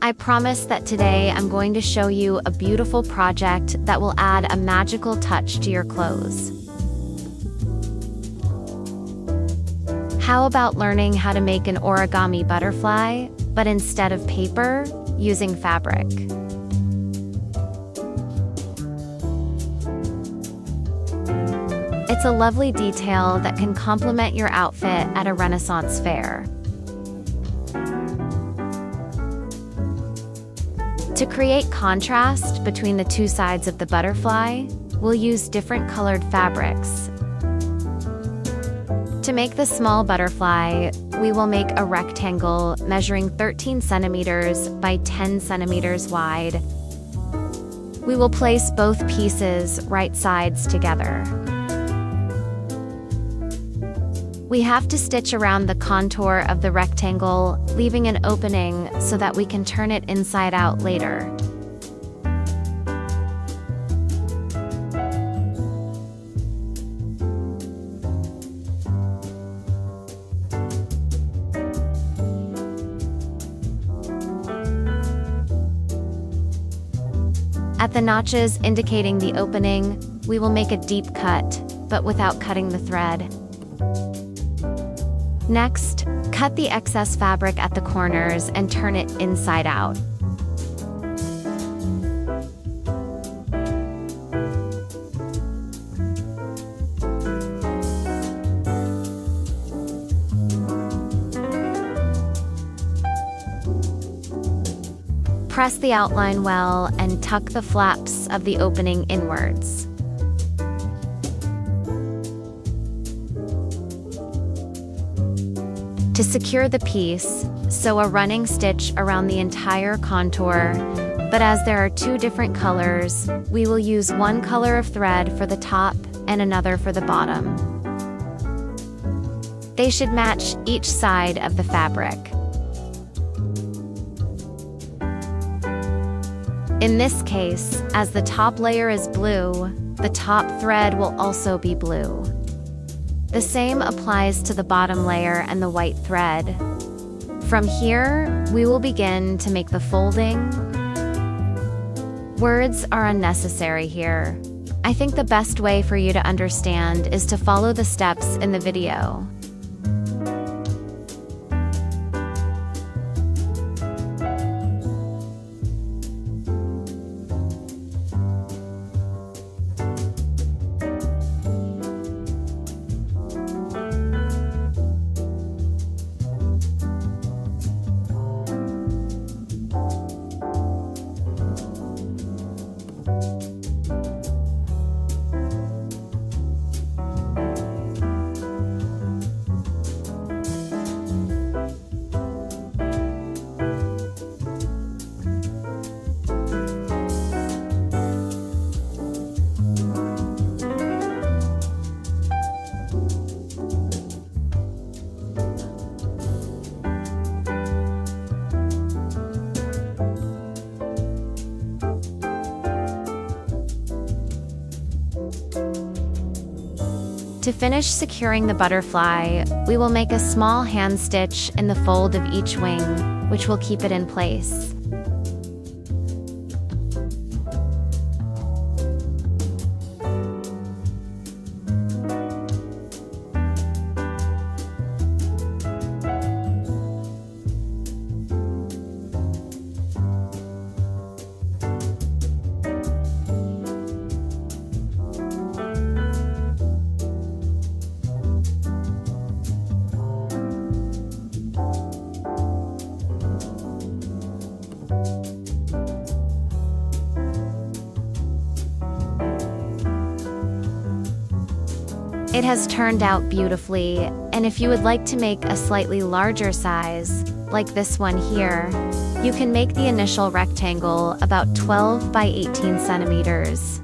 I promise that today I'm going to show you a beautiful project that will add a magical touch to your clothes. How about learning how to make an origami butterfly, but instead of paper, using fabric? It's a lovely detail that can complement your outfit at a Renaissance fair. To create contrast between the two sides of the butterfly, we'll use different colored fabrics. To make the small butterfly, we will make a rectangle measuring 13 centimeters by 10 centimeters wide. We will place both pieces right sides together. We have to stitch around the contour of the rectangle, leaving an opening so that we can turn it inside out later. At the notches indicating the opening, we will make a deep cut, but without cutting the thread. Next, cut the excess fabric at the corners and turn it inside out. Press the outline well and tuck the flaps of the opening inwards. To secure the piece, sew a running stitch around the entire contour, but as there are two different colors, we will use one color of thread for the top and another for the bottom. They should match each side of the fabric. In this case, as the top layer is blue, the top thread will also be blue. The same applies to the bottom layer and the white thread. From here, we will begin to make the folding. Words are unnecessary here. I think the best way for you to understand is to follow the steps in the video. To finish securing the butterfly, we will make a small hand stitch in the fold of each wing, which will keep it in place. It has turned out beautifully, and if you would like to make a slightly larger size, like this one here, you can make the initial rectangle about 12 by 18 centimeters.